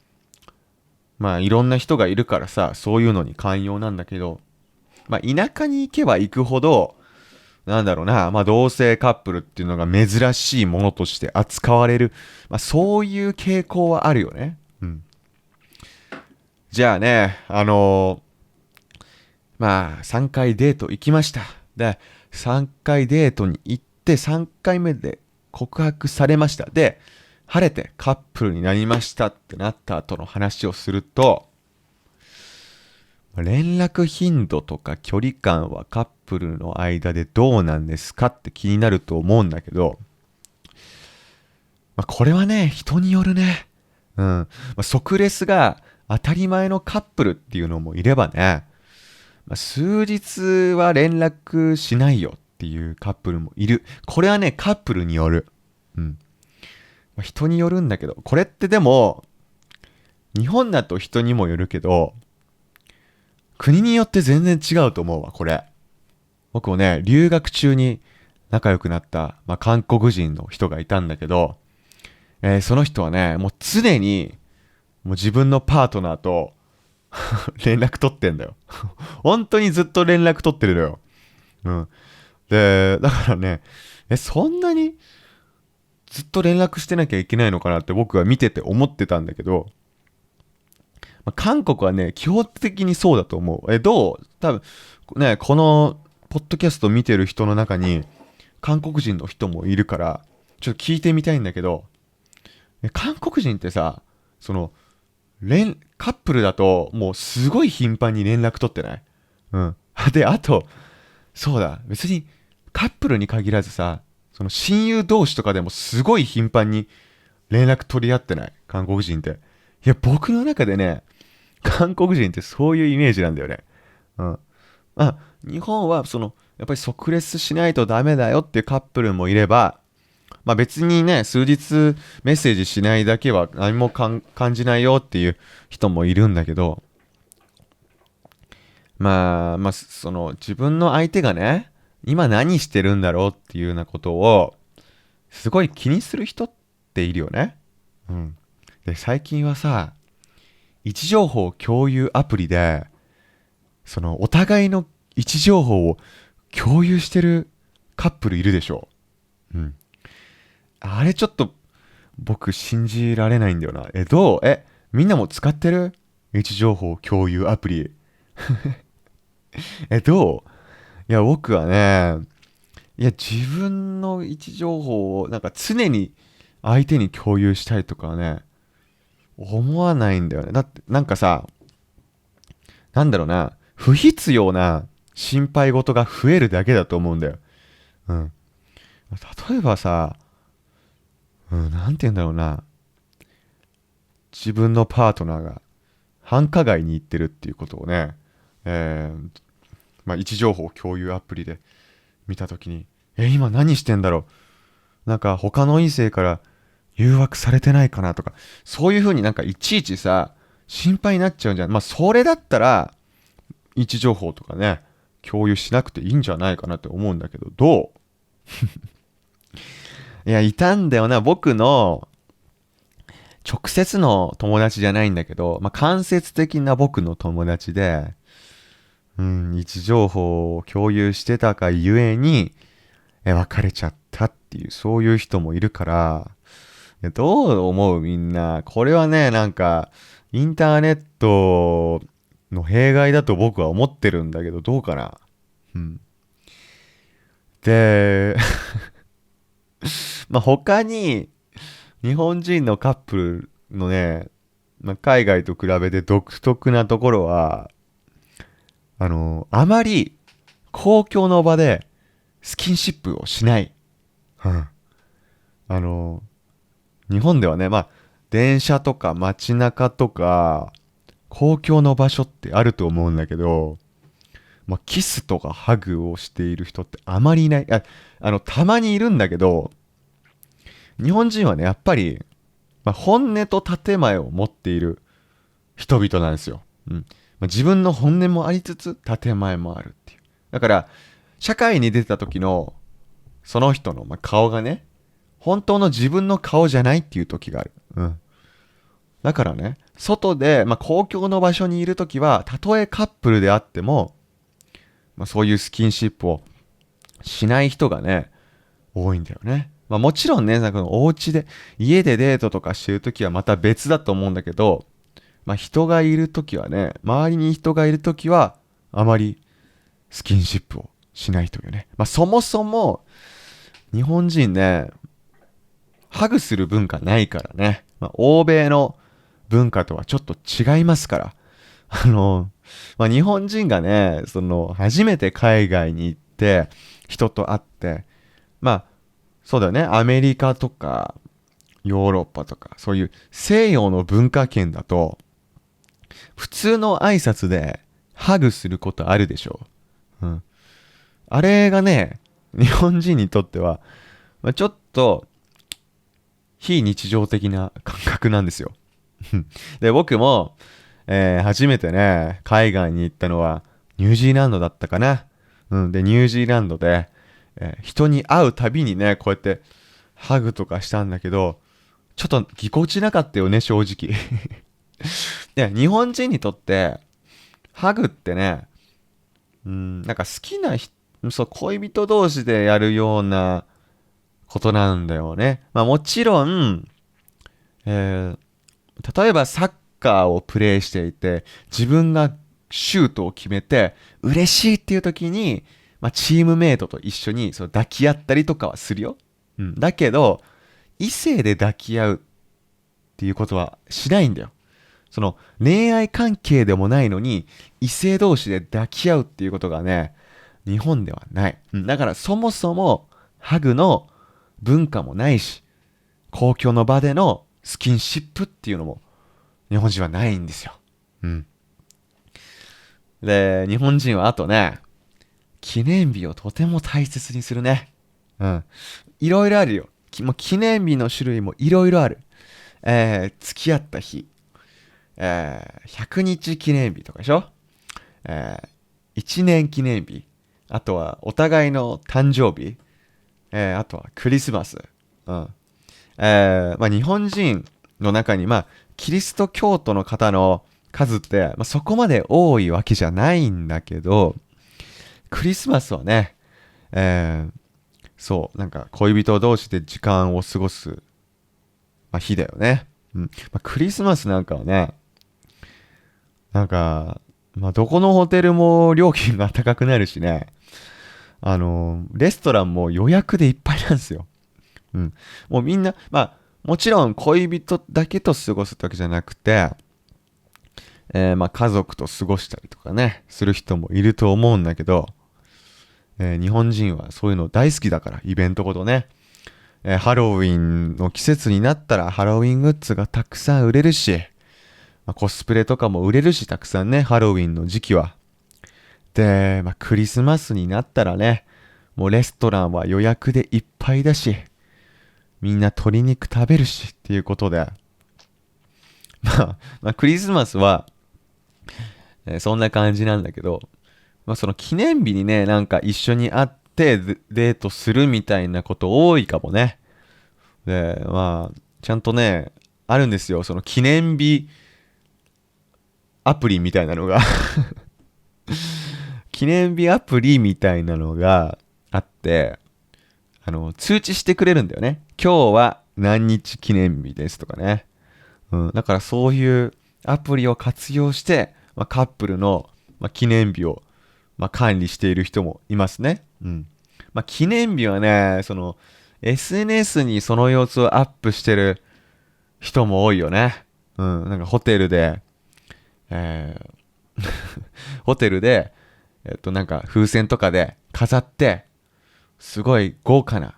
まあいろんな人がいるからさ、そういうのに寛容なんだけど、まあ田舎に行けば行くほど、なんだろうな、まあ同性カップルっていうのが珍しいものとして扱われる、まあそういう傾向はあるよね。うん。じゃあね、まあ3回デート行きました。で、3回デートに行って3回目で告白されました。で、晴れてカップルになりましたってなった後の話をすると、連絡頻度とか距離感はカップルの間でどうなんですかって気になると思うんだけど、まあ、これはね、人によるね。うん。まあ、即レスが当たり前のカップルっていうのもいればね、まあ、数日は連絡しないよっていうカップルもいる。これはね、カップルによる。うん。まあ、人によるんだけど、これってでも、日本だと人にもよるけど、国によって全然違うと思うわ、これ。僕もね、留学中に仲良くなった、まあ、韓国人の人がいたんだけど、その人はね、もう常に、もう自分のパートナーと連絡取ってんだよ。本当にずっと連絡取ってるのよ。うん。で、だからね、そんなにずっと連絡してなきゃいけないのかなって僕は見てて思ってたんだけど、まあ、韓国はね、基本的にそうだと思う。どう多分、ね、この、ポッドキャスト見てる人の中に、韓国人の人もいるから、ちょっと聞いてみたいんだけど、韓国人ってさ、その、カップルだと、もうすごい頻繁に連絡取ってない？うん。で、あと、そうだ、別にカップルに限らずさ、その親友同士とかでもすごい頻繁に連絡取り合ってない？韓国人って。いや、僕の中でね、韓国人ってそういうイメージなんだよね。うん。まあ、日本はやっぱり即レスしないとダメだよっていうカップルもいれば、まあ別にね、数日メッセージしないだけは何も感じないよっていう人もいるんだけど、まあ、自分の相手がね、今何してるんだろうっていうようなことを、すごい気にする人っているよね。うん。で、最近はさ、位置情報共有アプリで、そのお互いの位置情報を共有してるカップルいるでしょ。うん。あれちょっと僕信じられないんだよな。みんなも使ってる位置情報共有アプリ。どういや、僕はね、いや、自分の位置情報をなんか常に相手に共有したいとかはね、思わないんだよね。だってなんかさ、なんだろうな、不必要な心配事が増えるだけだと思うんだよ。うん。例えばさ、なんて言うんだろうな、自分のパートナーが繁華街に行ってるっていうことをね、位置情報共有アプリで見たときに、今何してんだろう。なんか他の異性から誘惑されてないかなとか、そういう風になんかいちいちさ、心配になっちゃうんじゃん。まあ、それだったら、位置情報とかね、共有しなくていいんじゃないかなって思うんだけど、どういや、いたんだよな。僕の直接の友達じゃないんだけど、まあ、間接的な僕の友達で、位置情報を共有してたかゆえに、別れちゃったっていう、そういう人もいるから、どう思うみんな。これはね、なんか、インターネットの弊害だと僕は思ってるんだけど、どうかな。うん。で、まあ、他に、日本人のカップルのね、まあ、海外と比べて独特なところは、あまり公共の場でスキンシップをしない。うん。あの、日本ではね、まあ、電車とか街中とか、公共の場所ってあると思うんだけど、まあ、キスとかハグをしている人ってあまりいない。たまにいるんだけど、日本人はね、やっぱり、まあ、本音と建前を持っている人々なんですよ。うん。まあ、自分の本音もありつつ、建前もあるっていう。だから、社会に出た時の、その人の、まあ、顔がね、本当の自分の顔じゃないっていう時がある。うん。だからね、外で、まあ、公共の場所にいる時は、たとえカップルであっても、まあ、そういうスキンシップをしない人がね、多いんだよね。まあ、もちろんね、なんかお家で、家でデートとかしてる時はまた別だと思うんだけど、まあ、人がいる時はね、周りに人がいる時は、あまりスキンシップをしないというね。まあ、そもそも、日本人ね、ハグする文化ないからね。まあ、欧米の文化とはちょっと違いますから。まあ、日本人がね、初めて海外に行って、人と会って、まあ、そうだよね、アメリカとか、ヨーロッパとか、そういう西洋の文化圏だと、普通の挨拶でハグすることあるでしょう。うん。あれがね、日本人にとっては、まあ、ちょっと非日常的な感覚なんですよ。で、僕も、初めてね、海外に行ったのはニュージーランドだったかな。で、ニュージーランドで、人に会うたびにね、こうやってハグとかしたんだけど、ちょっとぎこちなかったよね、正直。で、日本人にとって、ハグってね、なんか好きな人、そう、恋人同士でやるようなことなんだよね。まあもちろん、例えばサッカーをプレイしていて、自分がシュートを決めて、嬉しいっていう時に、まあ、チームメイトと一緒にそう抱き合ったりとかはするよ。だけど、異性で抱き合うっていうことはしないんだよ。その恋愛関係でもないのに、異性同士で抱き合うっていうことがね、日本ではない。だからそもそも、ハグの文化もないし、公共の場でのスキンシップっていうのも日本人はないんですよ。うん。で、日本人はあとね、記念日をとても大切にするね。うん。いろいろあるよ。もう記念日の種類もいろいろある。付き合った日。100日記念日とかでしょ。1年記念日。あとはお互いの誕生日。あとはクリスマス。うん。まあ日本人、の中に、まあ、キリスト教徒の方の数って、まあ、そこまで多いわけじゃないんだけど、クリスマスはね、そう、なんか恋人同士で時間を過ごす、まあ、日だよね。うん。まあ、クリスマスなんかはね、なんか、まあ、どこのホテルも料金が高くなるしね、レストランも予約でいっぱいなんですよ。うん。もうみんな、まあ、もちろん恋人だけと過ごすわけじゃなくて、まあ家族と過ごしたりとかね、する人もいると思うんだけど、日本人はそういうの大好きだから、イベントごとね。ハロウィンの季節になったらハロウィングッズがたくさん売れるし、まあ、コスプレとかも売れるし、たくさんね、ハロウィンの時期は。で、まあ、クリスマスになったらね、もうレストランは予約でいっぱいだし、みんな鶏肉食べるしっていうことで、まあ、クリスマスは、そんな感じなんだけど、まあ、その記念日にね、なんか一緒に会ってデートするみたいなこと多いかもね。で、まあ、ちゃんとね、あるんですよ。その記念日アプリみたいなのが記念日アプリみたいなのがあって、通知してくれるんだよね。今日は何日記念日ですとかね。うん、だからそういうアプリを活用して、まあ、カップルの、まあ、記念日を、まあ、管理している人もいますね。うん。まあ、記念日はね、その SNS にその様子をアップしてる人も多いよね。うん。なんかホテルで、えーホテルで、なんか風船とかで飾って、すごい豪華な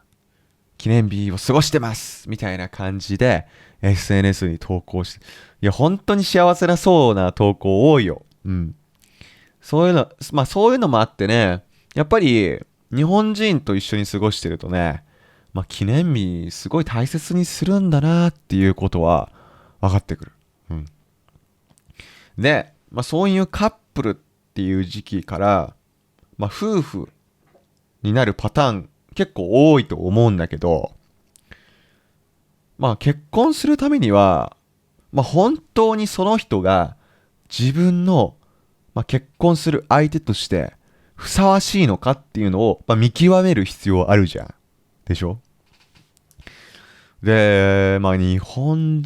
記念日を過ごしてますみたいな感じで SNS に投稿して、いや、本当に幸せなそうな投稿多いよ。うん。そういうの、まあそういうのもあってね、やっぱり日本人と一緒に過ごしてるとね、まあ記念日すごい大切にするんだなっていうことは分かってくる。うん。で、まあそういうカップルっていう時期から、まあ夫婦になるパターン結構多いと思うんだけど、まあ結婚するためには、まあ本当にその人が自分の、まあ、結婚する相手としてふさわしいのかっていうのを、まあ、見極める必要あるじゃん。でしょ？で、まあ日本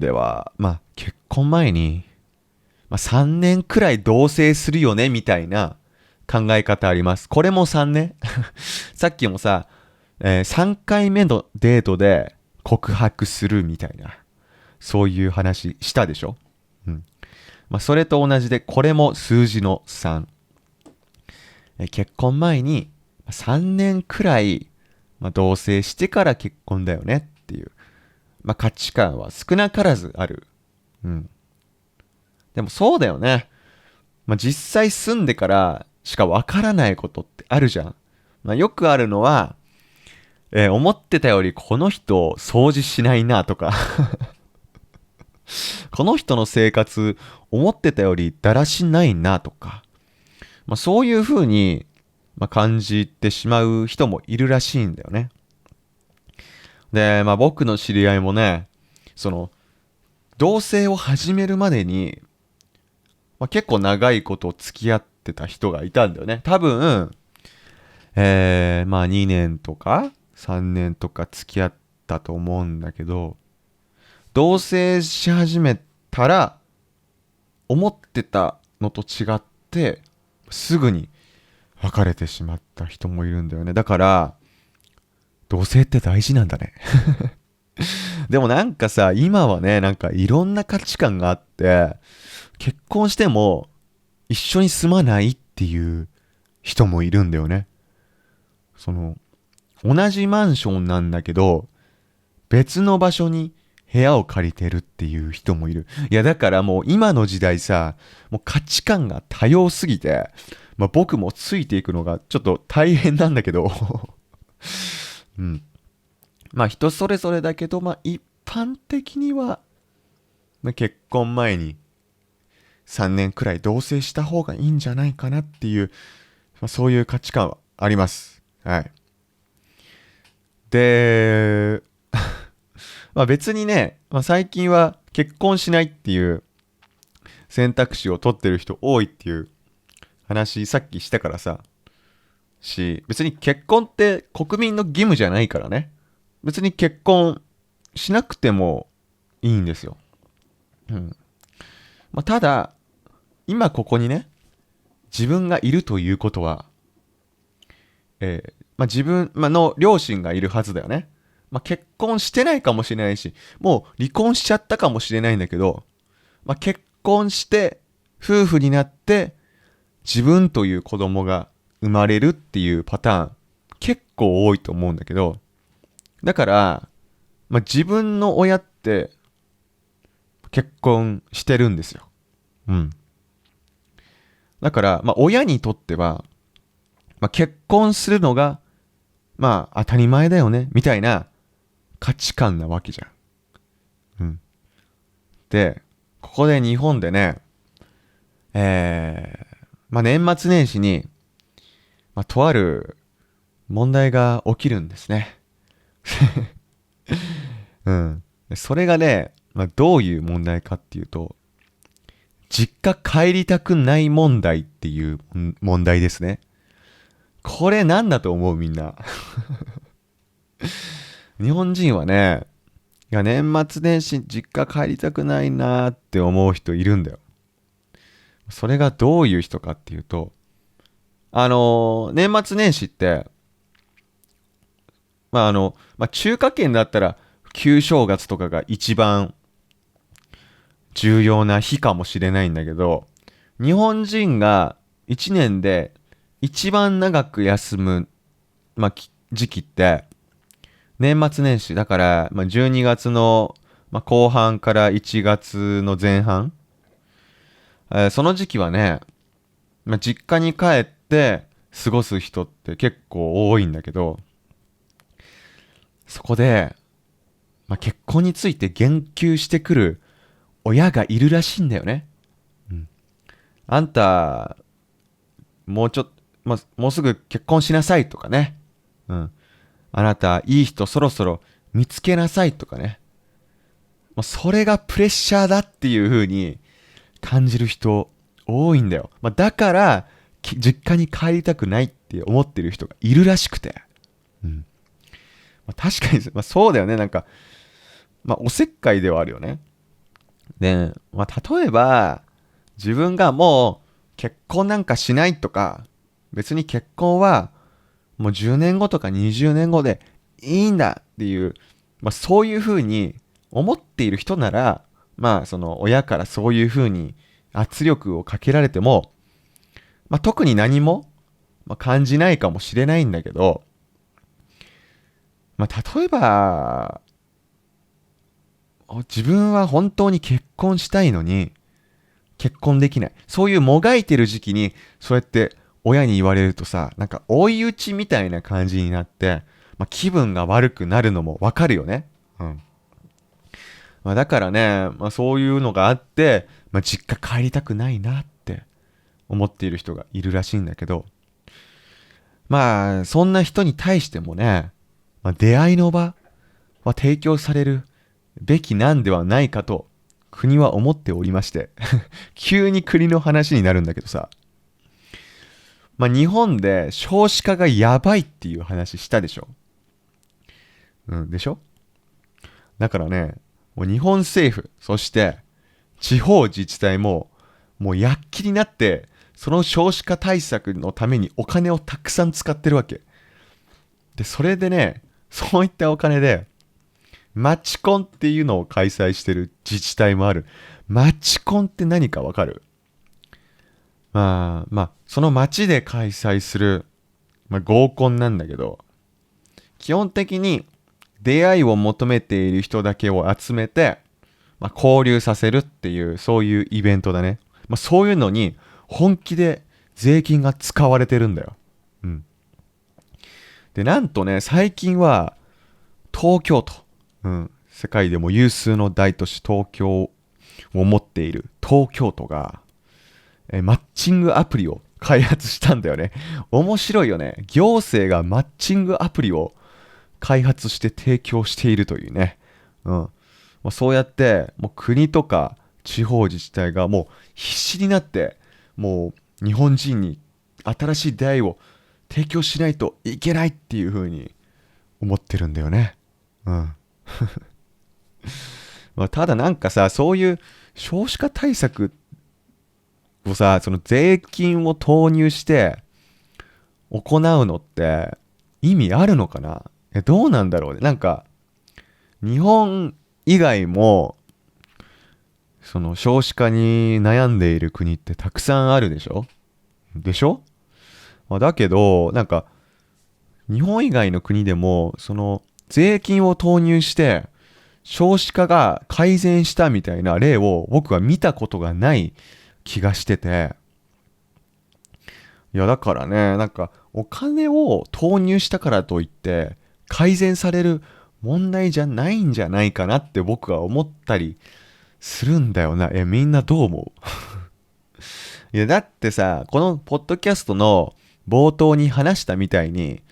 では、まあ結婚前に、まあ、3年くらい同棲するよねみたいな考え方あります。これも3年さっきもさ、3回目のデートで告白するみたいな、そういう話したでしょ？うん。まあ、それと同じで、これも数字の3。結婚前に3年くらい、まあ、同棲してから結婚だよねっていう、まあ、価値観は少なからずある。うん。でもそうだよね。まあ、実際住んでからしかわからないことってあるじゃん。まあ、よくあるのは、思ってたよりこの人掃除しないなとかこの人の生活思ってたよりだらしないなとか、まあ、そういう風に、まあ、感じてしまう人もいるらしいんだよね。で、まあ、僕の知り合いもね、その同棲を始めるまでに、まあ、結構長いこと付き合ってた人がいたんだよね。多分、まあ2年とか3年とか付き合ったと思うんだけど、同棲し始めたら思ってたのと違ってすぐに別れてしまった人もいるんだよね。だから同棲って大事なんだね。でもなんかさ、今はね、なんかいろんな価値観があって、結婚しても一緒に住まないっていう人もいるんだよね。その同じマンションなんだけど別の場所に部屋を借りてるっていう人もいる。いやだからもう今の時代さ、もう価値観が多様すぎて、まあ、僕もついていくのがちょっと大変なんだけどうん。まあ人それぞれだけど、まあ一般的には、まあ、結婚前に3年くらい同棲した方がいいんじゃないかなっていう、まあ、そういう価値観はあります。はい。で、まあ別にね、最近は結婚しないっていう選択肢を取ってる人多いっていう話さっきしたからさ、別に結婚って国民の義務じゃないからね。別に結婚しなくてもいいんですよ。ただ、今ここにね、自分がいるということは、自分、の両親がいるはずだよね。結婚してないかもしれないし、もう離婚しちゃったかもしれないんだけど、結婚して夫婦になって自分という子供が生まれるっていうパターン結構多いと思うんだけど、だから、自分の親って結婚してるんですよ。だから、親にとっては、結婚するのが当たり前だよねみたいな価値観なわけじゃん。で、ここで日本でね、年末年始に、とある問題が起きるんですね。それがね、どういう問題かっていうと、実家帰りたくない問題っていう問題ですね。これなんだと思うみんな。日本人はね、いや年末年始実家帰りたくないなーって思う人いるんだよ。それがどういう人かっていうと、年末年始って、中華圏だったら旧正月とかが一番重要な日かもしれないんだけど、日本人が一年で一番長く休む、時期って年末年始だから、12月の、後半から1月の前半、その時期はね、実家に帰って過ごす人って結構多いんだけど、そこで、結婚について言及してくる親がいるらしいんだよね。あんたもうちょっと、もうすぐ結婚しなさいとかね。あなたいい人そろそろ見つけなさいとかね。それがプレッシャーだっていう風に感じる人多いんだよ。だから実家に帰りたくないって思ってる人がいるらしくて。確かに、そうだよね。なんか、おせっかいではあるよね。で、例えば自分がもう結婚なんかしないとか、別に結婚はもう10年後とか20年後でいいんだっていう、そういう風に思っている人なら、その親からそういう風に圧力をかけられても、特に何も、感じないかもしれないんだけど、例えば、自分は本当に結婚したいのに結婚できない。そういうもがいてる時期にそうやって親に言われるとさ、なんか追い打ちみたいな感じになって、気分が悪くなるのもわかるよね。だからね、そういうのがあって、実家帰りたくないなって思っている人がいるらしいんだけど、そんな人に対してもね、出会いの場は提供されるべきなんではないかと国は思っておりまして急に国の話になるんだけどさ、日本で少子化がやばいっていう話したでしょ。でしょ。だからね、もう日本政府、そして地方自治体ももう躍起になってその少子化対策のためにお金をたくさん使ってるわけで、それでね、そういったお金でマチコンっていうのを開催してる自治体もある。マチコンって何かわかる？その町で開催する、合コンなんだけど、基本的に出会いを求めている人だけを集めて、交流させるっていう、そういうイベントだね。そういうのに本気で税金が使われてるんだよ。で、なんとね、最近は東京都、世界でも有数の大都市東京を持っている東京都が、マッチングアプリを開発したんだよね。面白いよね。行政がマッチングアプリを開発して提供しているというね。まあ、そうやってもう国とか地方自治体がもう必死になってもう日本人に新しい出会いを提供しないといけないっていう風に思ってるんだよね。まあ、ただなんかさ、そういう少子化対策をさ、その税金を投入して行うのって意味あるのかな。どうなんだろうね。なんか日本以外もその少子化に悩んでいる国ってたくさんあるでしょ、まあ、だけどなんか日本以外の国でもその税金を投入して少子化が改善したみたいな例を僕は見たことがない気がしてて、いやだからね、なんかお金を投入したからといって改善される問題じゃないんじゃないかなって僕は思ったりするんだよな。みんなどう思う？いやだってさ、このポッドキャストの冒頭に話したみたいに、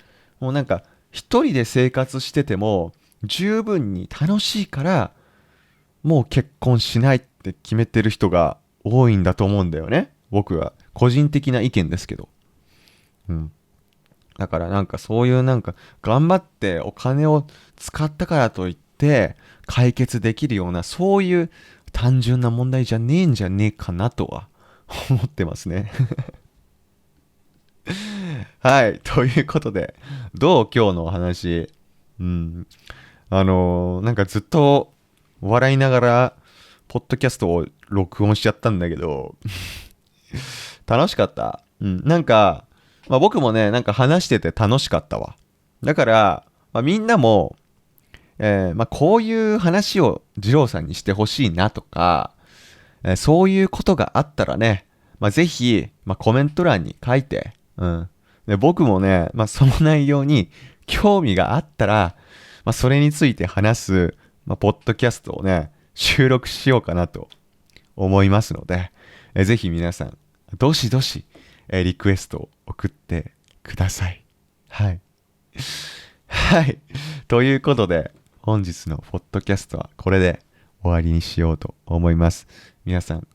もうなんか一人で生活してても十分に楽しいからもう結婚しないって決めてる人が多いんだと思うんだよね。僕は個人的な意見ですけど。だからなんかそういうなんか頑張ってお金を使ったからといって解決できるようなそういう単純な問題じゃねえんじゃねえかなとは思ってますね。はい。ということで、どう今日のお話。うん。なんかずっと笑いながら、ポッドキャストを録音しちゃったんだけど、楽しかった。なんか、まあ、僕もね、なんか話してて楽しかったわ。だから、まあ、みんなも、まあ、こういう話を二郎さんにしてほしいなとか、そういうことがあったらね、まあ、ぜひ、まあ、コメント欄に書いて、で僕もね、まあ、その内容に興味があったら、まあ、それについて話す、まあ、ポッドキャストをね、収録しようかなと思いますので、ぜひ皆さん、どしどし、リクエストを送ってください。はい。はい。ということで、本日のポッドキャストはこれで終わりにしようと思います。皆さん、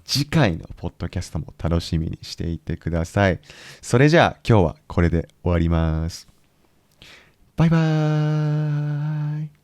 次回のポッドキャストも楽しみにしていてください。それじゃあ今日はこれで終わります。バイバーイ。